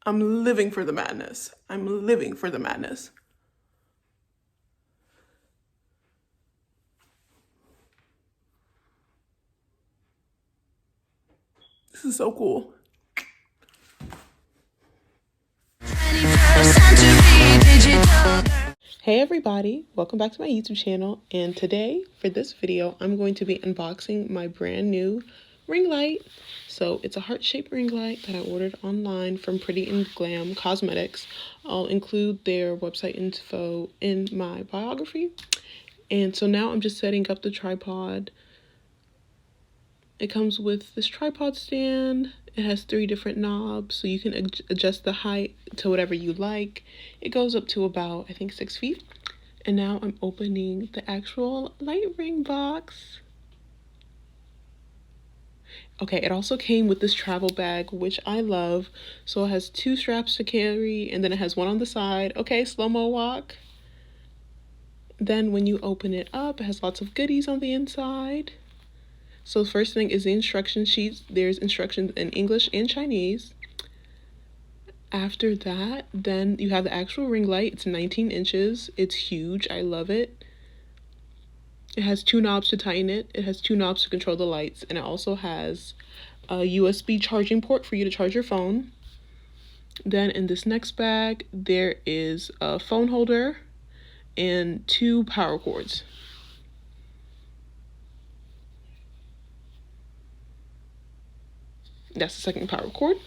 I'm living for the madness. I'm living for the madness. This is so cool. Hey everybody, welcome back to my YouTube channel, and today for this video I'm going to be unboxing my brand new ring light. So it's a heart-shaped ring light that I ordered online from Pretty and Glam Cosmetics. I'll include their website info in my biography. And so now I'm just setting up the tripod. It comes with this tripod stand. It has 3 different knobs, so you can adjust the height to whatever you like. It goes up to about, I think, 6 feet. And now I'm opening the actual light ring box. Okay, it also came with this travel bag, which I love. So it has 2 straps to carry, and then it has one on the side. Okay, slow-mo walk. Then when you open it up, it has lots of goodies on the inside. So the first thing is the instruction sheet. There's instructions in English and Chinese. After that, then you have the actual ring light. It's 19 inches. It's huge. I love it. It has 2 knobs to tighten it. It has 2 knobs to control the lights. And it also has a USB charging port for you to charge your phone. Then in this next bag, there is a phone holder and 2 power cords. That's the second power cord.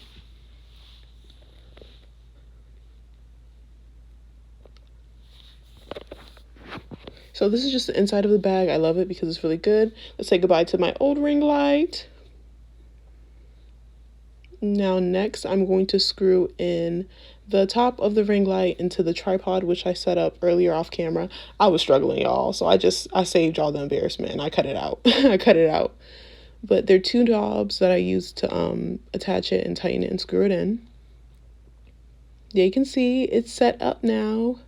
So this is just the inside of the bag. I love it because it's really good. Let's say goodbye to my old ring light. Now next, I'm going to screw in the top of the ring light into the tripod, which I set up earlier off camera. I was struggling, y'all, so I saved y'all the embarrassment and I cut it out. I cut it out. But there are 2 knobs that I used to attach it and tighten it and screw it in. Yeah, you can see it's set up now.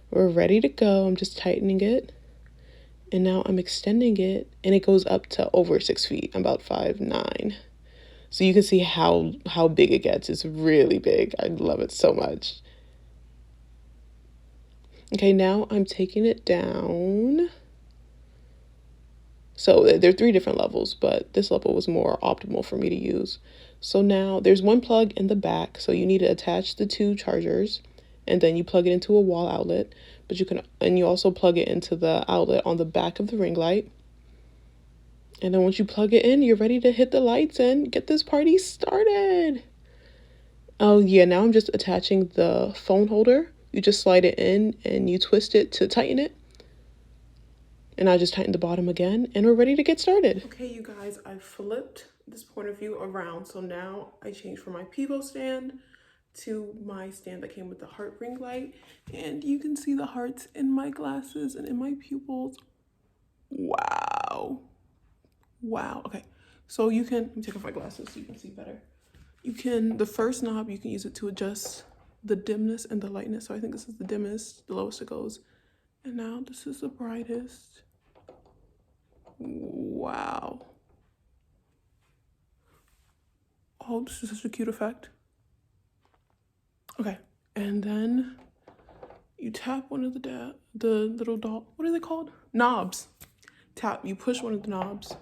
We're ready to go. I'm just tightening it. And now I'm extending it, and it goes up to over 6 feet. I'm about 5'9". So you can see how big it gets. It's really big. I love it so much. Okay, now I'm taking it down. So there are 3 different levels, but this level was more optimal for me to use. So now there's 1 plug in the back. So you need to attach the 2 chargers, and then you plug it into a wall outlet. But you also plug it into the outlet on the back of the ring light. And then once you plug it in, you're ready to hit the lights and get this party started. Oh yeah, now I'm just attaching the phone holder. You just slide it in and you twist it to tighten it. And I just tighten the bottom again, and we're ready to get started. Okay, you guys, I flipped this point of view around. So now I changed from my pivot stand to my stand that came with the heart ring light. And you can see the hearts in my glasses and in my pupils. Wow. Wow. Okay, so you can, let me take off my glasses so you can see better. The first knob, you can use it to adjust the dimness and the lightness. So I think this is the dimmest, the lowest it goes. And now this is the brightest. Wow. Oh, this is such a cute effect. Okay, and then you tap one of the little doll, what are they called? Knobs. You push one of the knobs,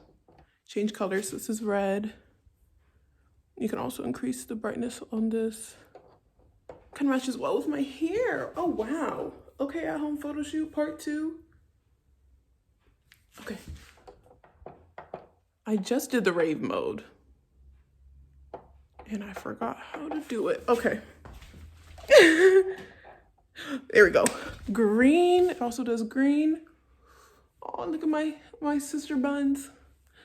change colors. So this is red. You can also increase the brightness on this. Kind of matches well with my hair. Oh, wow. Okay, at home photo shoot part 2. Okay. I just did the rave mode. And I forgot how to do it. Okay. There we go. Green. It also does green. Oh, look at my sister buns.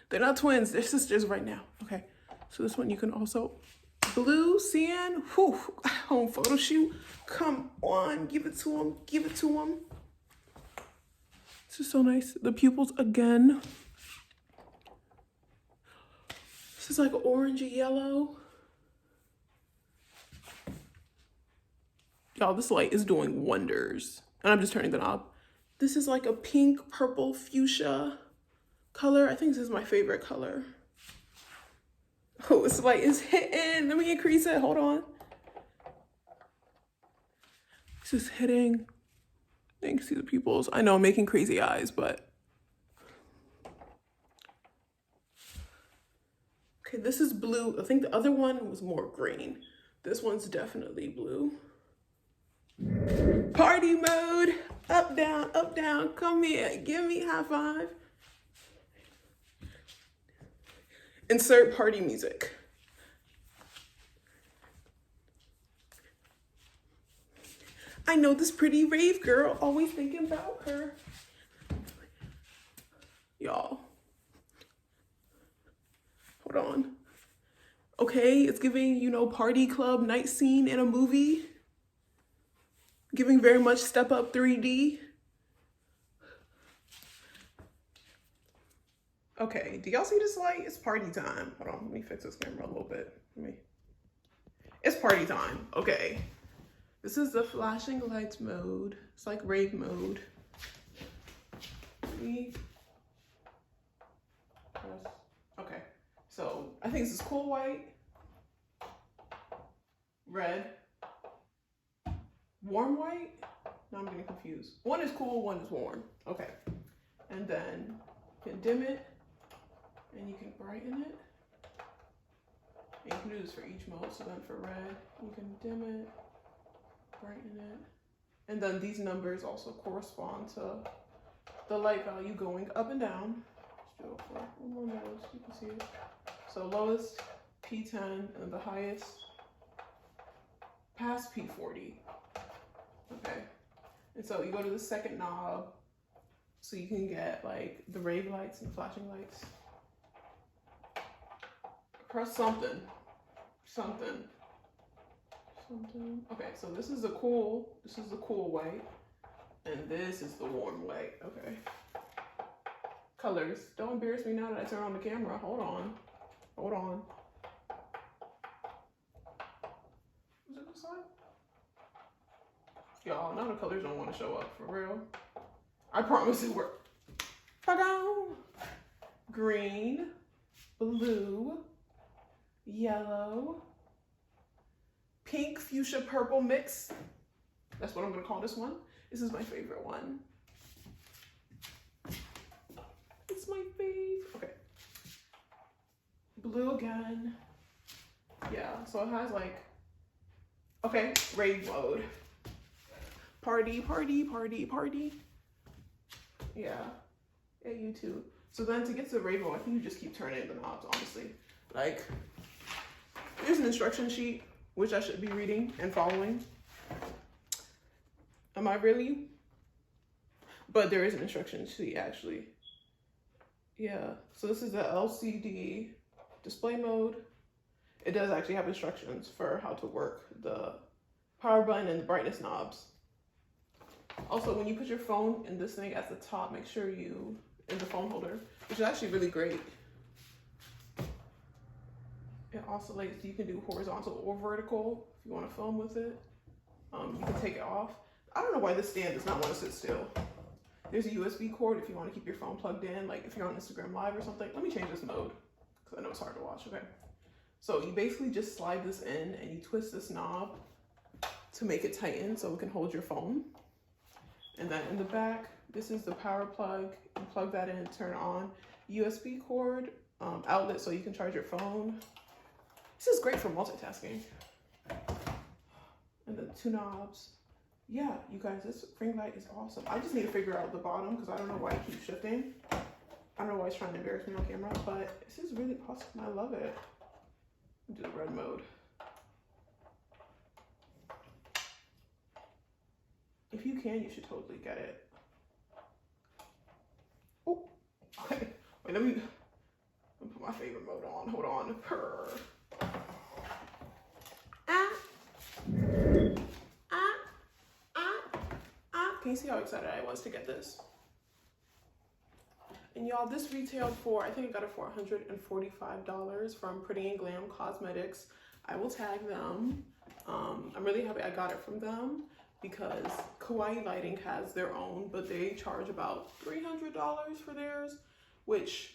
They're not twins. They're sisters right now. Okay. So this one you can also blue, cyan. Whew. Home photo shoot. Come on. Give it to them. Give it to them. This is so nice. The pupils again. This is like orangey yellow. Y'all, this light is doing wonders. And I'm just turning the knob. This is like a pink, purple, fuchsia color. I think this is my favorite color. Oh, this light is hitting. Let me increase it. Hold on. This is hitting. Thanks to the pupils. I know I'm making crazy eyes, but. Okay, this is blue. I think the other one was more green. This one's definitely blue. Party mode. Up, down. Come here. Give me a high five. Insert party music. I know this pretty rave girl, always thinking about her. Y'all. Hold on. Okay, it's giving, you know, party club night scene in a movie. Giving very much Step Up 3D. Okay, do y'all see this light? It's party time. Hold on, let me fix this camera a little bit. It's party time, okay. This is the flashing lights mode. It's like rave mode. Okay, so I think this is cool white, red, warm white. Now I'm getting confused. One is cool, one is warm. Okay, and then you can dim it and you can brighten it. And you can do this for each mode. So then for red, you can dim it, brighten it, and then these numbers also correspond to the light value going up and down. Let's do it for one more mode so you can see it. So lowest P10 and the highest past P40. Okay, and so you go to the second knob so you can get like the rave lights and flashing lights. Press something. Okay, so this is the cool white, and this is the warm white. Okay. Colors. Don't embarrass me now that I turn on the camera. Hold on. Is it this side? Y'all, now the colors don't want to show up, for real. I promise it worked. Green, blue, yellow, pink, fuchsia, purple mix. That's what I'm gonna call this one. This is my favorite one. It's my fave. Okay. Blue again. Yeah, so it has like, okay, rave mode. Party. Yeah, you too. So then to get to rave mode, I think you just keep turning the knobs, honestly. Like, there's an instruction sheet, which I should be reading and following. Am I really? But there is an instruction sheet, actually. Yeah, so this is the LCD display mode. It does actually have instructions for how to work the power button and the brightness knobs. Also, when you put your phone in this thing at the top, make sure you, in the phone holder, which is actually really great. It oscillates, you can do horizontal or vertical if you want to film with it. You can take it off. I don't know why this stand does not want to sit still. There's a USB cord if you want to keep your phone plugged in, like if you're on Instagram Live or something. Let me change this mode, because I know it's hard to watch, okay? So you basically just slide this in and you twist this knob to make it tighten so it can hold your phone. And then in the back, this is the power plug. You plug that in, turn it on. USB cord, outlet so you can charge your phone. This is great for multitasking. And the two knobs. Yeah, you guys, this ring light is awesome. I just need to figure out the bottom because I don't know why it keeps shifting. I don't know why it's trying to embarrass me on camera, but this is really awesome. I love it. Do the red mode. If you can, you should totally get it. Oh, okay. Wait, let me put my favorite mode on. Hold on. Purr. Can you see how excited I was to get this? And y'all, this retailed for, I think I got it for $145 from Pretty and Glam Cosmetics. I will tag them. I'm really happy I got it from them because Kawaii Lighting has their own, but they charge about $300 for theirs, which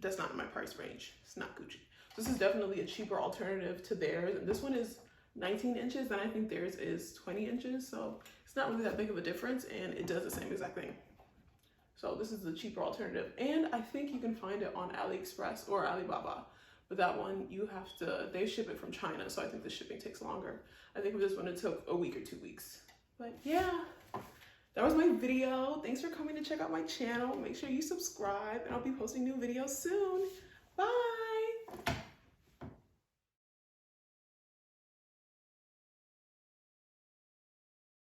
that's not in my price range. It's not Gucci. This is definitely a cheaper alternative to theirs. And this one is 19 inches, and I think theirs is 20 inches. So it's not really that big of a difference, and it does the same exact thing. So this is the cheaper alternative. And I think you can find it on AliExpress or Alibaba. But that one, you have to, they ship it from China. So I think the shipping takes longer. I think with this one, it took a week or 2 weeks. But yeah, that was my video. Thanks for coming to check out my channel. Make sure you subscribe, and I'll be posting new videos soon. Bye.